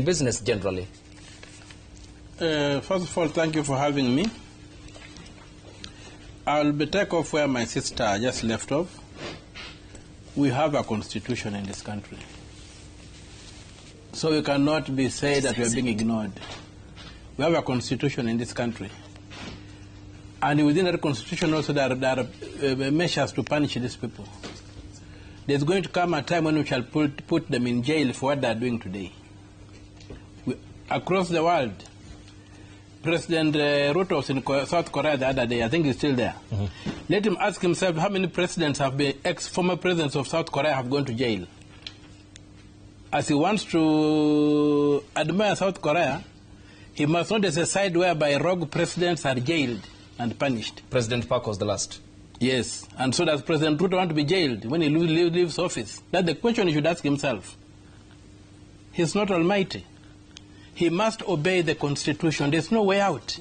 business generally? First of all, thank you for having me. I'll take off where my sister just left off. We have a constitution in this country. So we cannot be said that we are being ignored. We have a constitution in this country. And within that constitution also there are measures to punish these people. There's going to come a time when we shall put them in jail for what they're doing today. Across the world, President Ruto was in South Korea the other day. I think he's still there. Let him ask himself how many presidents have been, ex-former presidents of South Korea have gone to jail. As he wants to admire South Korea, he must not decide whereby rogue presidents are jailed and punished. President Park was the last. Yes, and so does President Ruto want to be jailed when he leaves office? That's the question he should ask himself. He's not almighty. He must obey the Constitution. There's no way out.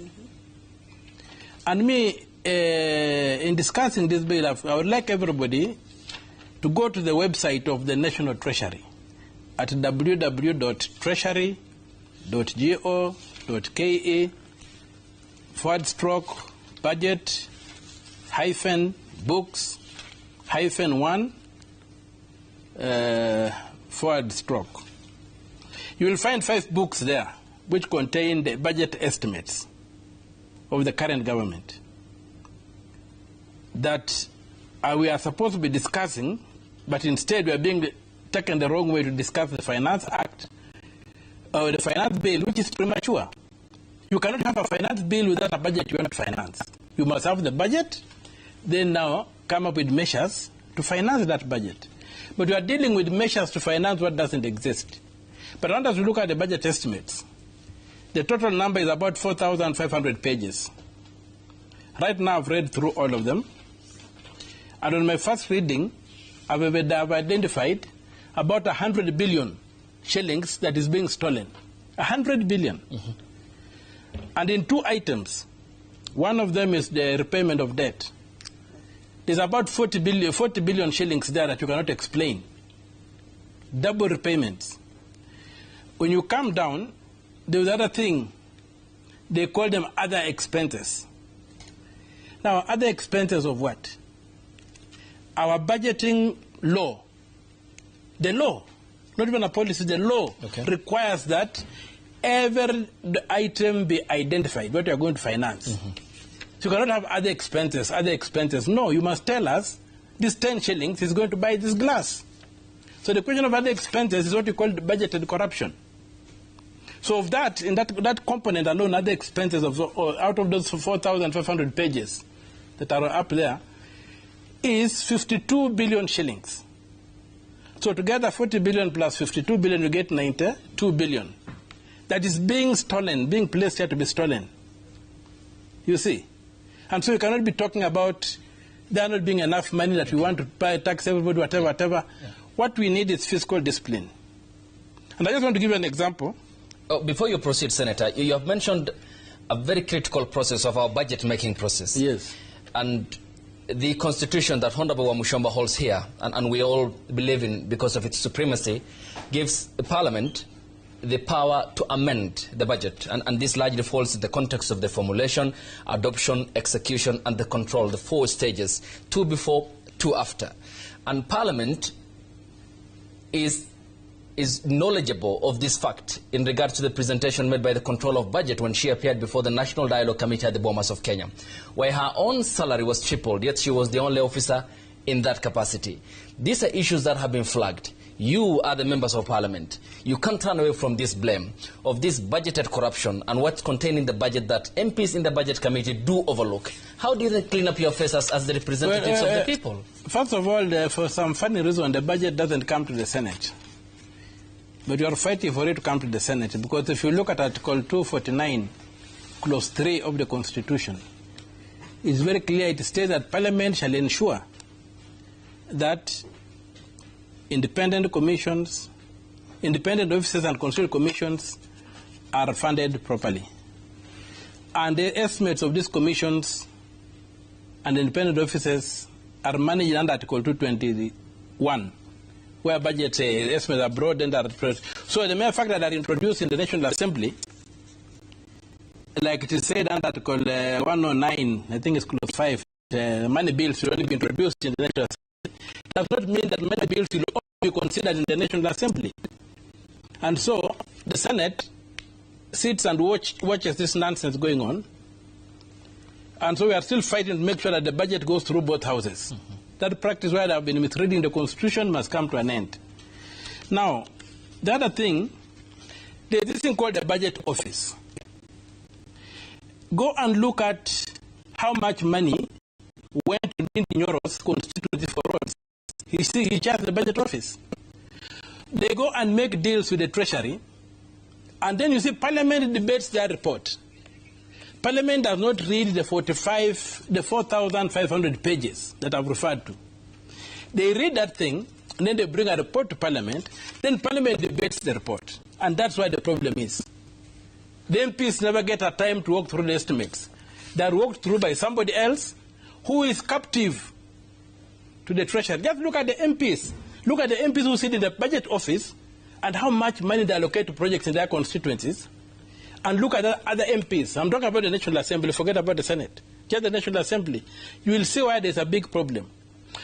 And me, in discussing this bill, I would like everybody to go to the website of the National Treasury at www.treasury.go.ke/budget-1/. You will find 5 books there which contain the budget estimates of the current government that we are supposed to be discussing, but instead we are being taken the wrong way to discuss the Finance Act or the Finance Bill, which is premature. You cannot have a finance bill without a budget you want to finance. You must have the budget, then now come up with measures to finance that budget. But we are dealing with measures to finance what doesn't exist. But I want us to look at the budget estimates. The total number is about 4,500 pages. Right now I've read through all of them. And on my first reading, I've identified about 100 billion shillings that is being stolen. 100 billion. And in 2 items, one of them is the repayment of debt. There's about 40 billion shillings there that you cannot explain. Double repayments. When you come down, there's other thing. They call them other expenses. Now, other expenses of what? Our budgeting law. The law, not even a policy, the law requires that every item be identified, what you are going to finance. So you cannot have other expenses, No, you must tell us, this 10 shillings is going to buy this glass. So the question of other expenses is what you call budgeted corruption. So of that, in that component alone, other expenses out of those 4,500 pages that are up there, is 52 billion shillings. So together, 40 billion plus 52 billion, you get 92 billion. That is being stolen, being placed here to be stolen. You see? And so you cannot be talking about there not being enough money that we want to pay tax everybody, whatever. What we need is fiscal discipline. And I just want to give you an example. Before you proceed, Senator, you have mentioned a very critical process of our budget-making process. Yes. And the constitution that Honorable Wamushomba holds here, and we all believe in because of its supremacy, gives the Parliament the power to amend the budget. And this largely falls in the context of the formulation, adoption, execution, and the control, the 4 stages, 2 before, 2 after. And Parliament is knowledgeable of this fact in regards to the presentation made by the Control of Budget when she appeared before the National Dialogue Committee at the Bomas of Kenya, where her own salary was tripled, yet she was the only officer in that capacity. These are issues that have been flagged. You are the members of Parliament. You can't run away from this blame of this budgeted corruption and what's contained in the budget that MPs in the Budget Committee do overlook. How do you clean up your faces as the representatives of the people? First of all, for some funny reason, the budget doesn't come to the Senate. But you are fighting for it to come to the Senate, because if you look at Article 249, Clause 3 of the Constitution, it's very clear. It states that Parliament shall ensure that independent commissions, independent offices and constitutional commissions are funded properly. And the estimates of these commissions and independent offices are managed under Article 221 where budget estimates are broad and are so the mere fact that they are introduced in the National Assembly, like it is said under Article 109, I think it's clause 5, money bills will only be introduced in the National Assembly, does not mean that money bills will only be considered in the National Assembly. And so the Senate sits and watches this nonsense going on. And so we are still fighting to make sure that the budget goes through both houses. Mm-hmm. That practice where they have been misreading the Constitution must come to an end. Now, the other thing, there's this thing called the Budget Office. Go and look at how much money went to Nyoro's constituency for roads. He charged the Budget Office. They go and make deals with the Treasury, and then you see Parliament debates their report. Parliament does not read the 4,500 pages that I've referred to. They read that thing, and then they bring a report to Parliament, then Parliament debates the report. And that's why the problem is. The MPs never get a time to walk through the estimates. They are walked through by somebody else who is captive to the Treasury. Just look at the MPs. Look at the MPs who sit in the Budget Office and how much money they allocate to projects in their constituencies. And look at the other MPs. I'm talking about the National Assembly. Forget about the Senate. Just the National Assembly. You will see why there's a big problem.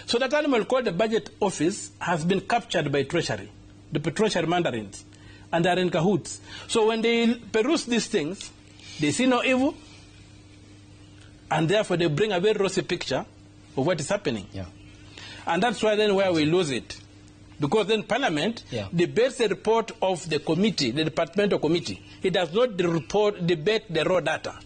So that animal called the Budget Office has been captured by Treasury, the Treasury mandarins, and they are in cahoots. So when they peruse these things, they see no evil, and therefore they bring a very rosy picture of what is happening. Yeah. And that's why then where we lose it. Because then Parliament debates the report of the committee, the departmental committee. It does not debate the raw data.